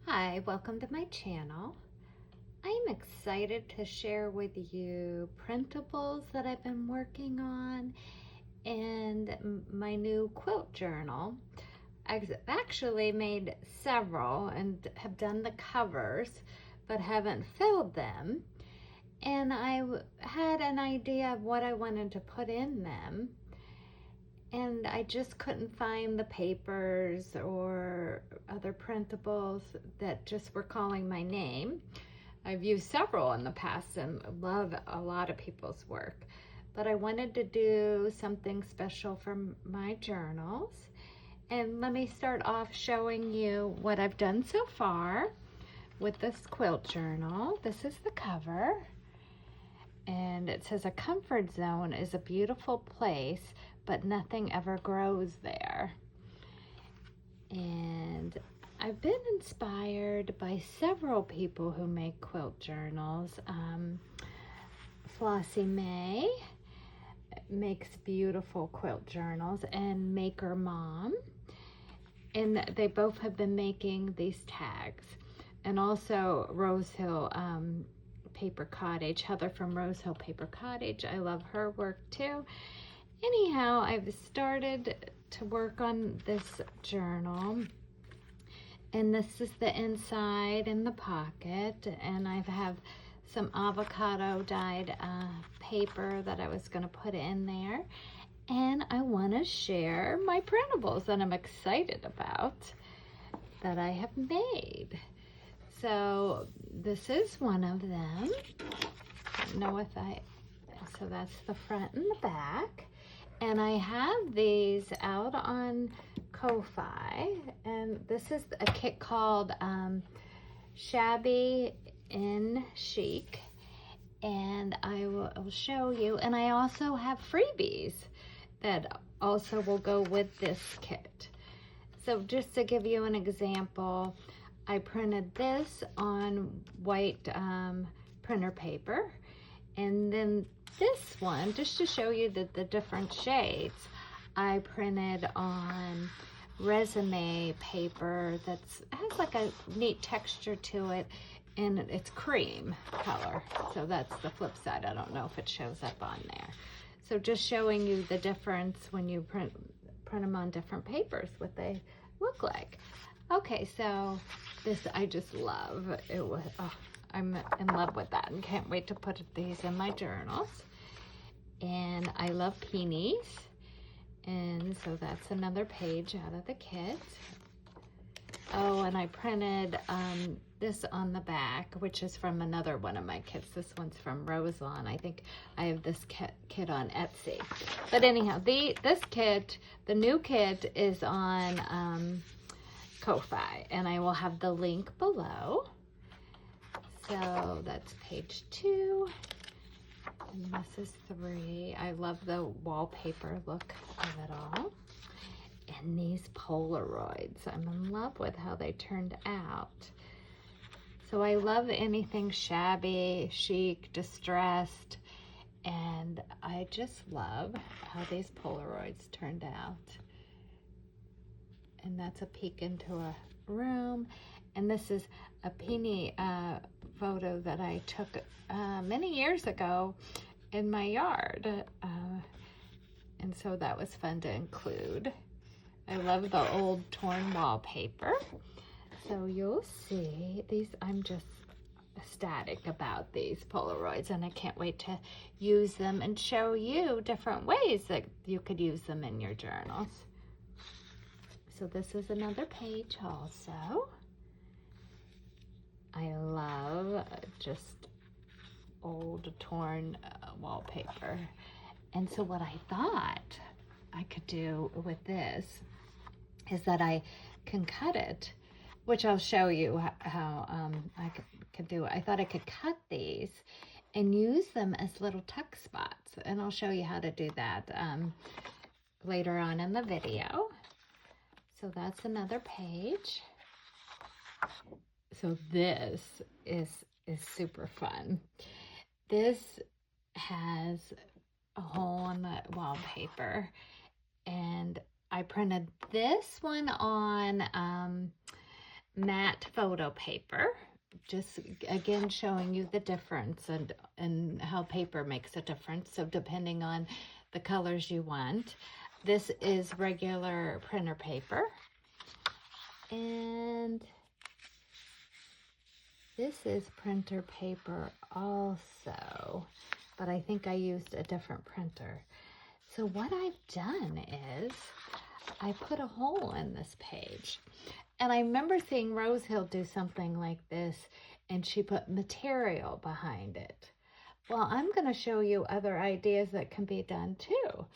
Hi, welcome to my channel. I'm excited to share with you printables that I've been working on and my new quilt journal. I've actually made several and have done the covers, but haven't filled them. And I had an idea of what I wanted to put in them. And I just couldn't find the papers or other printables that just were calling my name. I've used several in the past and love a lot of people's work, but I wanted to do something special for my journals. And let me start off showing you what I've done so far with this quilt journal. This is the cover, and it says, "A comfort zone is a beautiful place, but nothing ever grows there." And I've been inspired by several people who make quilt journals. Flossie May makes beautiful quilt journals, and Maker Mom. And they both have been making these tags. And also Rosehill Paper Cottage, Heather from Rosehill Paper Cottage. I love her work too. Anyhow, I've started to work on this journal, and this is the inside and the pocket, and I have some avocado dyed paper that I was going to put in there, and I want to share my printables that I'm excited about that I have made. So this is one of them. I don't know if so that's the front and the back. And I have these out on Ko-Fi, and this is a kit called Shabby in Chic, and I will show you. And I also have freebies that also will go with this kit. So just to give you an example, I printed this on white printer paper, and then this one, just to show you the different shades, I printed on resume paper that has like a neat texture to it, and it's cream color. So that's the flip side. I don't know if it shows up on there. So just showing you the difference when you print them on different papers, what they look like. Okay, so this I just love. It was, I'm in love with that and can't wait to put these in my journals. And I love peonies, and so that's another page out of the kit. Oh, and I printed this on the back, which is from another one of my kits. This one's from Roselawn. I think I have this kit on Etsy. But anyhow, this kit, the new kit, is on Ko-Fi, and I will have the link below. So that's page 2. And this is 3. I love the wallpaper look of it all. And these Polaroids, I'm in love with how they turned out. So I love anything shabby, chic, distressed, and I just love how these Polaroids turned out. And that's a peek into a room. And this is a peony photo that I took many years ago in my yard. And so that was fun to include. I love the old torn wallpaper. So you'll see these, I'm just ecstatic about these Polaroids, and I can't wait to use them and show you different ways that you could use them in your journals. So this is another page also. I love just old torn wallpaper. And so what I thought I could do with this is that I can cut it, which I'll show you how I could do it. I thought I could cut these and use them as little tuck spots, and I'll show you how to do that later on in the video. So that's another page. So this is super fun. This has a hole in the wallpaper, and I printed this one on matte photo paper. Just again showing you the difference and how paper makes a difference. So depending on the colors you want. This is regular printer paper. And this is printer paper also, but I think I used a different printer. So what I've done is I put a hole in this page. And I remember seeing Rose Hill do something like this, and she put material behind it. Well, I'm going to show you other ideas that can be done too.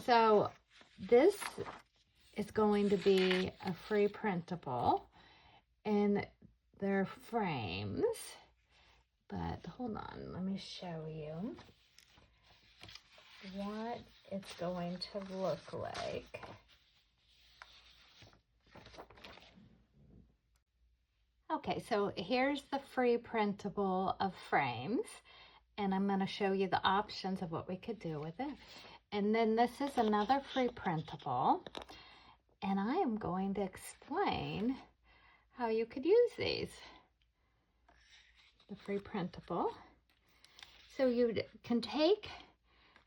So this is going to be a free printable, and they're frames. But hold on, let me show you what it's going to look like. Okay, so here's the free printable of frames, and I'm going to show you the options of what we could do with it. And then this is another free printable, and I am going to explain how you could use these. The free printable. So you can take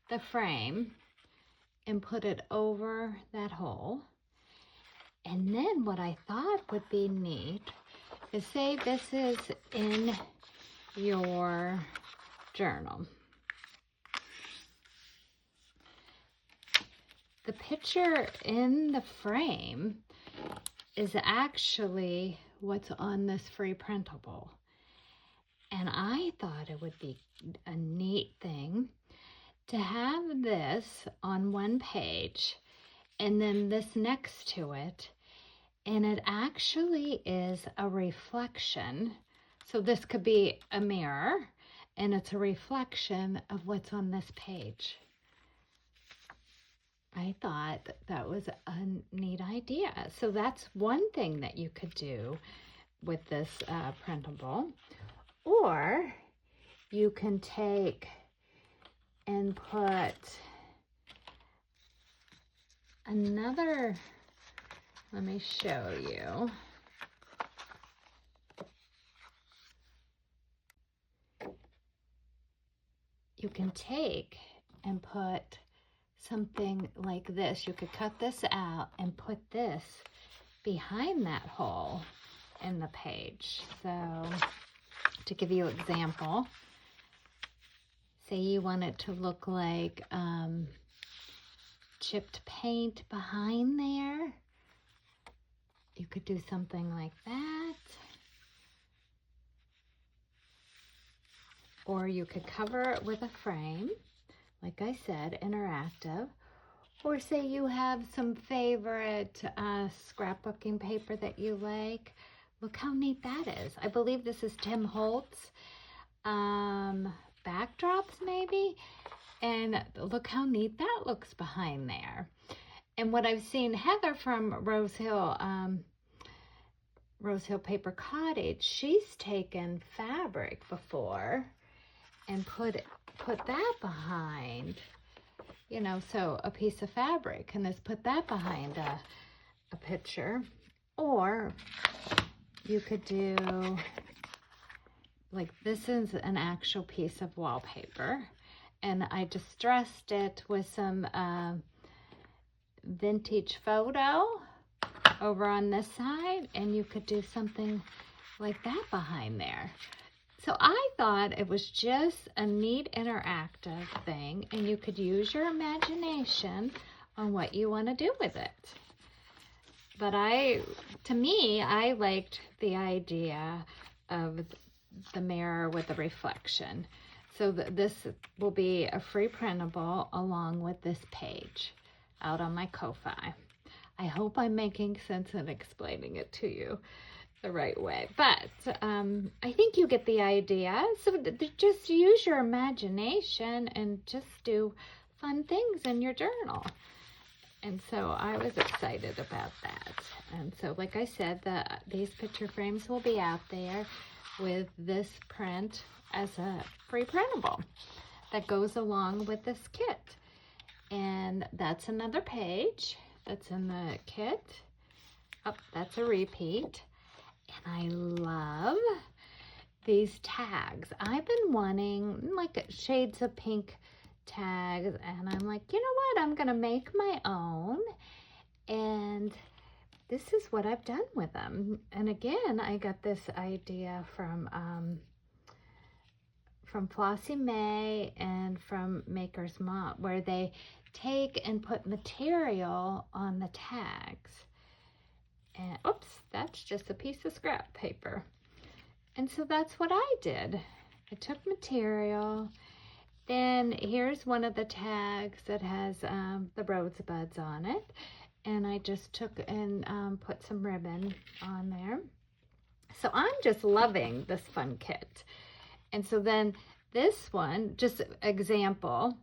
the frame and put it over that hole. And then what I thought would be neat is, say this is in your journal. The picture in the frame is actually what's on this free printable. And I thought it would be a neat thing to have this on one page and then this next to it. And it actually is a reflection. So this could be a mirror, and it's a reflection of what's on this page. I thought that was a neat idea. So that's one thing that you could do with this printable. Or you can take and put another, let me show you. You can take and put something like this. You could cut this out and put this behind that hole in the page. So to give you an example, say you want it to look like chipped paint behind there. You could do something like that. Or you could cover it with a frame, like I said, interactive. Or say you have some favorite scrapbooking paper that you like. Look how neat that is. I believe this is Tim Holtz backdrops maybe. And look how neat that looks behind there. And what I've seen Heather from Rose Hill Paper Cottage, she's taken fabric before and put that behind, you know, so a piece of fabric, and just put that behind a picture. Or you could do, like, this is an actual piece of wallpaper, and I distressed it with some vintage photo over on this side, and you could do something like that behind there. So I thought it was just a neat interactive thing, and you could use your imagination on what you want to do with it. But to me, I liked the idea of the mirror with the reflection. So this will be a free printable along with this page out on my Ko-Fi. I hope I'm making sense and explaining it to you the right way. But I think you get the idea. So just use your imagination and just do fun things in your journal. And so I was excited about that. And so, like I said, these picture frames will be out there with this print as a free printable that goes along with this kit. And that's another page that's in the kit. Oh, that's a repeat. And I love these tags. I've been wanting like shades of pink tags, and I'm like, you know what? I'm gonna make my own. And this is what I've done with them. And again, I got this idea from Flossie May and from Maker's Mom, where they take and put material on the tags. And oops, that's just a piece of scrap paper. And so that's what I did. I took material. Then here's one of the tags that has the rosebuds on it. And I just took and put some ribbon on there. So I'm just loving this fun kit. And so then this one, just example,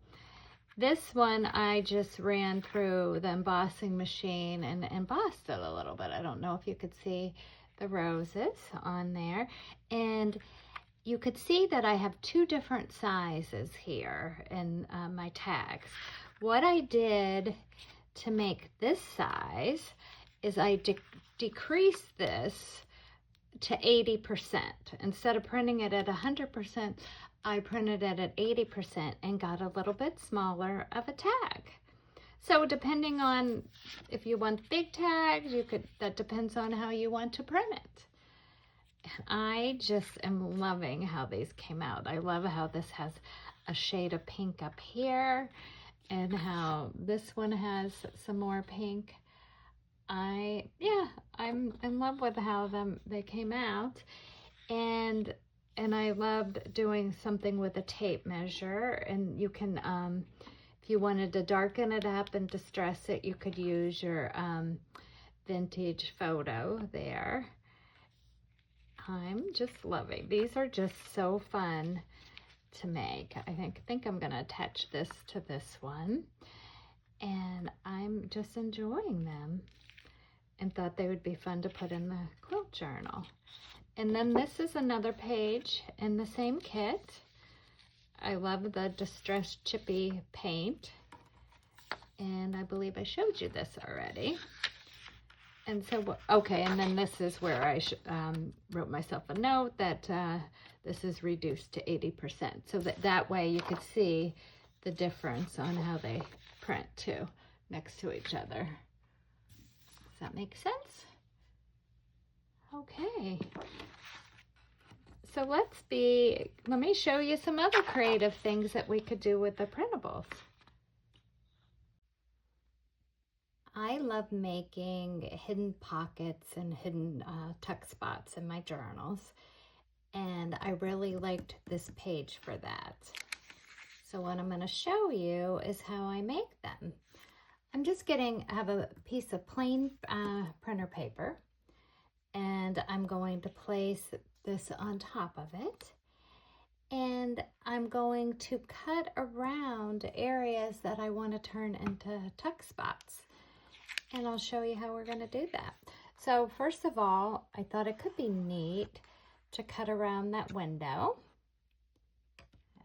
this one I just ran through the embossing machine and embossed it a little bit. I don't know if you could see the roses on there. And you could see that I have two different sizes here in my tags. What I did to make this size is I decreased this to 80%. Instead of printing it at 100%, I printed it at 80% and got a little bit smaller of a tag. So depending on if you want big tags, that depends on how you want to print it. I just am loving how these came out. I love how this has a shade of pink up here and how this one has some more pink. I'm in love with how they came out, and I loved doing something with a tape measure. And you can, if you wanted to darken it up and distress it, you could use your vintage photo there. I'm just loving. These are just so fun to make. I think I'm gonna attach this to this one, and I'm just enjoying them and thought they would be fun to put in the quilt journal. And then this is another page in the same kit. I love the distressed chippy paint, and I believe I showed you this already. And so, okay, and then this is where I wrote myself a note that this is reduced to 80%. So that way you could see the difference on how they print too, next to each other. Does that make sense? Okay. So let me show you some other creative things that we could do with the printables. I love making hidden pockets and hidden tuck spots in my journals, and I really liked this page for that. So what I'm going to show you is how I make them. I'm just I have a piece of plain printer paper, and I'm going to place this on top of it, and I'm going to cut around areas that I want to turn into tuck spots. And I'll show you how we're going to do that. So first of all, I thought it could be neat to cut around that window.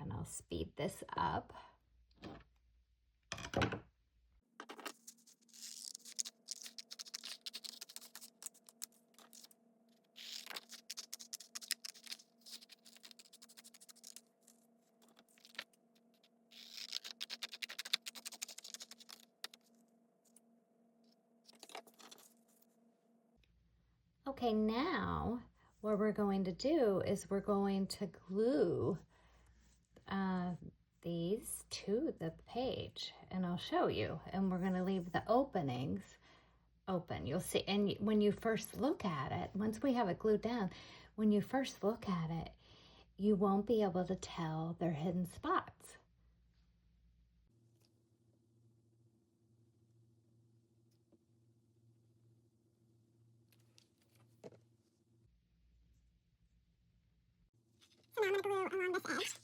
And I'll speed this up. Okay, now what we're going to do is we're going to glue these to the page, and I'll show you. And we're going to leave the openings open. You'll see, and when you first look at it, once we have it glued down, when you first look at it, you won't be able to tell they're hidden spots. So now I'm going to glue along this edge.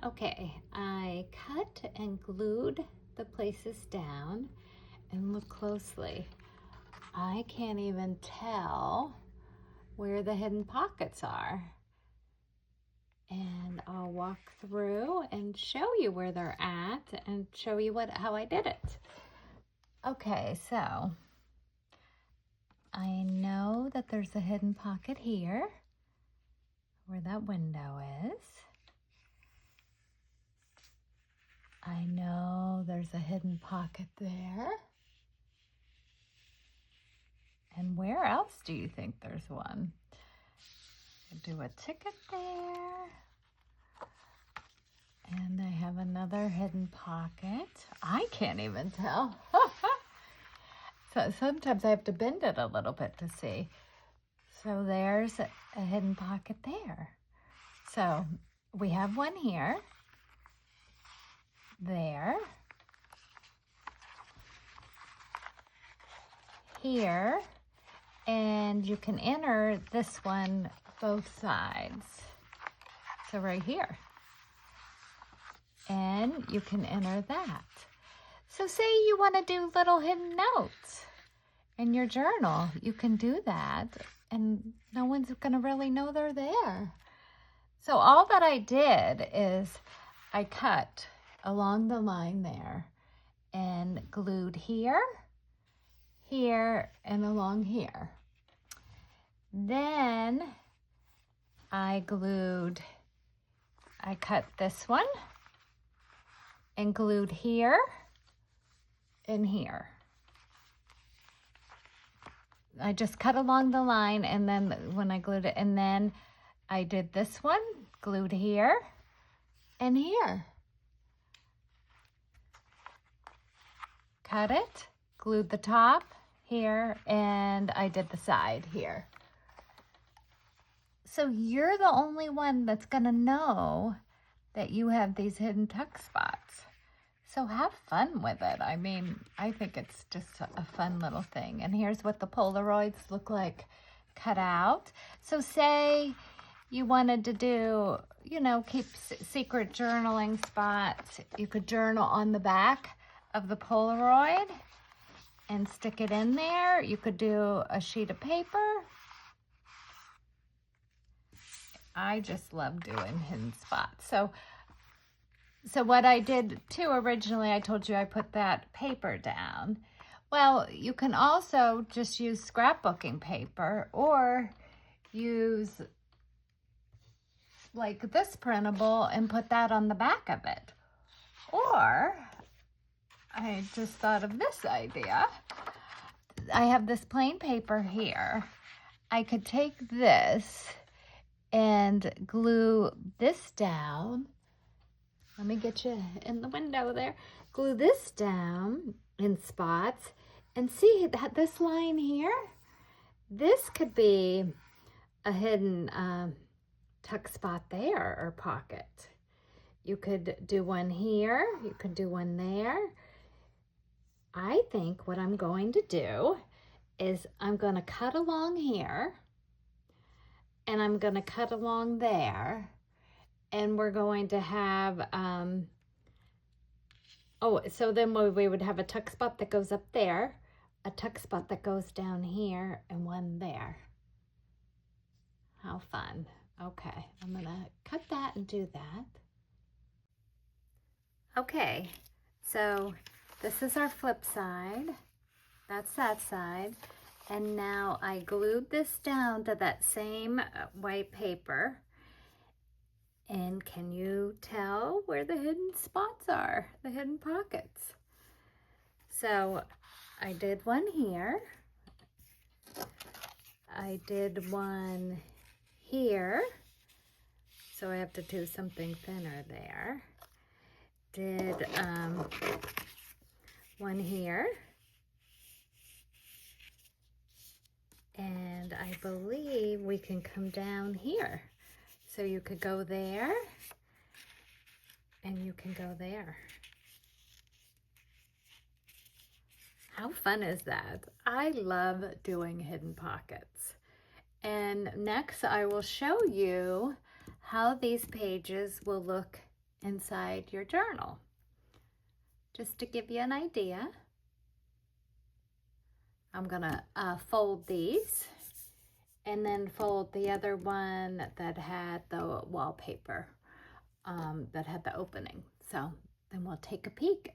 Okay, I cut and glued the places down, and look closely. I can't even tell where the hidden pockets are. And I'll walk through and show you where they're at and show you how I did it. Okay, so I know that there's a hidden pocket here where that window is. I know there's a hidden pocket there. And where else do you think there's one? Do a ticket there. And I have another hidden pocket. I can't even tell. So sometimes I have to bend it a little bit to see. So there's a hidden pocket there. So we have one here, there, here, and you can enter this one both sides. So right here. And you can enter that. So say you want to do little hidden notes in your journal, you can do that and no one's going to really know they're there. So all that I did is I cut along the line there and glued here, here, and along here. Then I cut this one and glued here and here. I just cut along the line, and then when I glued it, and then I did this one, glued here and here. Cut it, glued the top here, and I did the side here. So you're the only one that's gonna know that you have these hidden tuck spots. So have fun with it. I mean, I think it's just a fun little thing. And here's what the Polaroids look like cut out. So say you wanted to do, keep secret journaling spots. You could journal on the back of the Polaroid and stick it in there. You could do a sheet of paper. I just love doing hidden spots. So what I did too originally, I told you I put that paper down. Well, you can also just use scrapbooking paper or use like this printable and put that on the back of it. Or I just thought of this idea. I have this plain paper here. I could take this and glue this down. Let me get you in the window there. Glue this down in spots and see that this line here, this could be a hidden tuck spot there or pocket. You could do one here, you could do one there. I think what I'm going to do is I'm going to cut along here and I'm going to cut along there. And we're going to have, so then we would have a tuck spot that goes up there, a tuck spot that goes down here, and one there. How fun. Okay, I'm gonna cut that and do that. Okay, so this is our flip side. That's that side. And now I glued this down to that same white paper. And can you tell where the hidden spots are, the hidden pockets? So I did one here. I did one here. So I have to do something thinner there. Did one here. And I believe we can come down here. So you could go there, and you can go there. How fun is that? I love doing hidden pockets. And next I will show you how these pages will look inside your journal. Just to give you an idea, I'm gonna fold these and then fold the other one that had the wallpaper, that had the opening. So then we'll take a peek.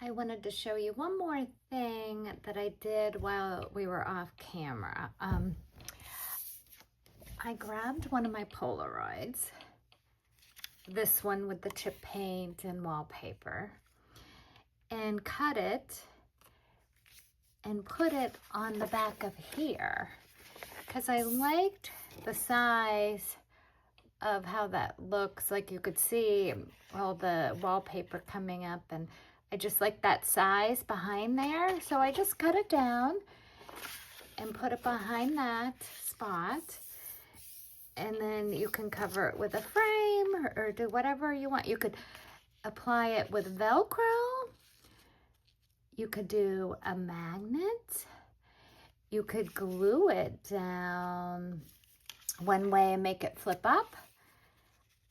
I wanted to show you one more thing that I did while we were off camera. I grabbed one of my Polaroids, this one with the chip paint and wallpaper, and cut it and put it on the back of here because I liked the size of how that looks. Like you could see all the wallpaper coming up, and I just like that size behind there. So I just cut it down and put it behind that spot. And then you can cover it with a frame or do whatever you want. You could apply it with Velcro. You could do a magnet. You could glue it down one way and make it flip up.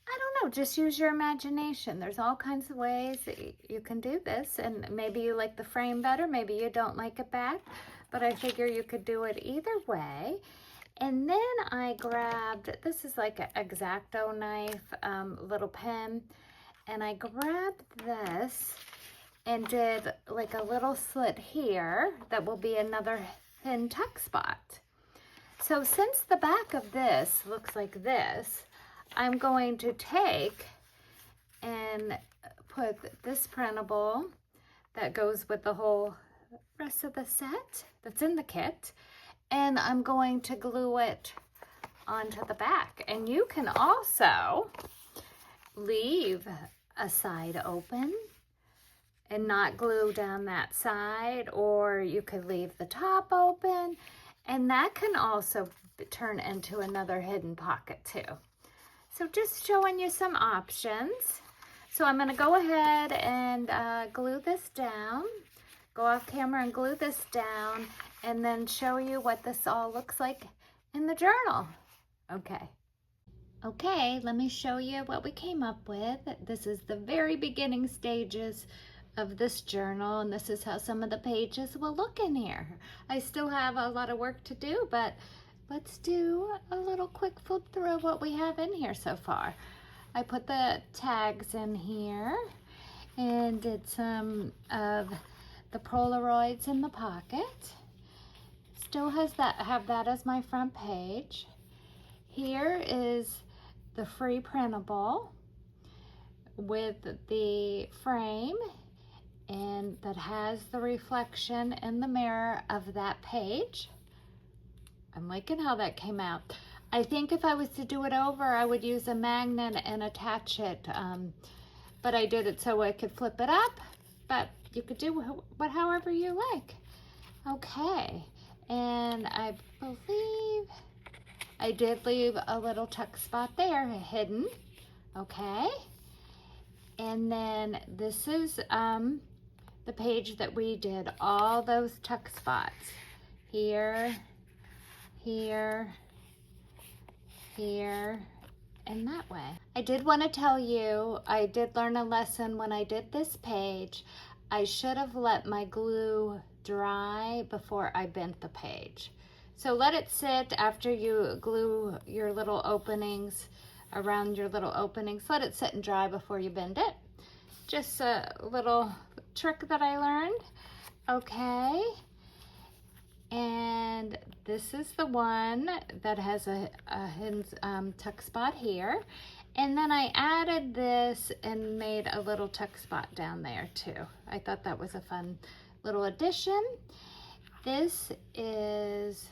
I don't know, just use your imagination. There's all kinds of ways that you can do this, and maybe you like the frame better, maybe you don't like it back, but I figure you could do it either way. And then I grabbed, this is like an X-Acto knife, little pen, and I grabbed this and did like a little slit here that will be another hidden tuck spot. So since the back of this looks like this, I'm going to take and put this printable that goes with the whole rest of the set that's in the kit, and I'm going to glue it onto the back. And you can also leave a side open and not glue down that side, or you could leave the top open, and that can also turn into another hidden pocket too. So just showing you some options. So I'm going to go ahead and glue this down, go off camera and glue this down, and then show you what this all looks like in the journal. Okay, let me show you what we came up with. This is the very beginning stages of this journal, and this is how some of the pages will look in here. I still have a lot of work to do, but let's do a little quick flip through of what we have in here so far. I put the tags in here and did some of the Polaroids in the pocket. Still have that as my front page. Here is the free printable with the frame, and that has the reflection in the mirror of that page. I'm liking how that came out. I think if I was to do it over, I would use a magnet and attach it, but I did it so I could flip it up, but you could do however you like. Okay, and I believe I did leave a little tuck spot there hidden. Okay, and then this is the page that we did all those tuck spots. Here, here, here, and that way. I did want to tell you, I did learn a lesson when I did this page. I should have let my glue dry before I bent the page. So let it sit after you glue your little openings around your little openings. Let it sit and dry before you bend it. Just a little trick that I learned. Okay. And this is the one that has a hidden tuck spot here. And then I added this and made a little tuck spot down there too. I thought that was a fun little addition. This is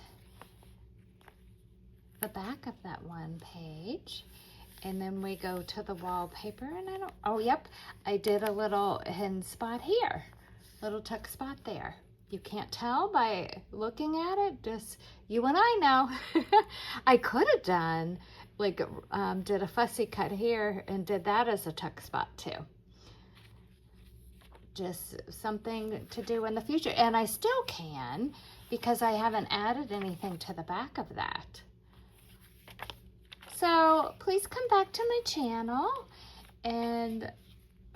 the back of that one page. And then we go to the wallpaper, and I did a little hidden spot here, little tuck spot there. You can't tell by looking at it, just you and I know. I could have done like did a fussy cut here and did that as a tuck spot too. Just something to do in the future, and I still can because I haven't added anything to the back of that. So please come back to my channel and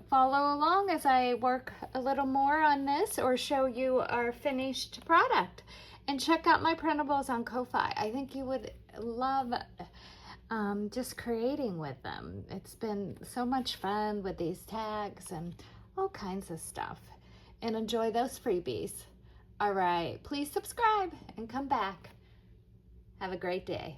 follow along as I work a little more on this or show you our finished product. And check out my printables on Ko-Fi. I think you would love just creating with them. It's been so much fun with these tags and all kinds of stuff. And enjoy those freebies. All right, please subscribe and come back. Have a great day.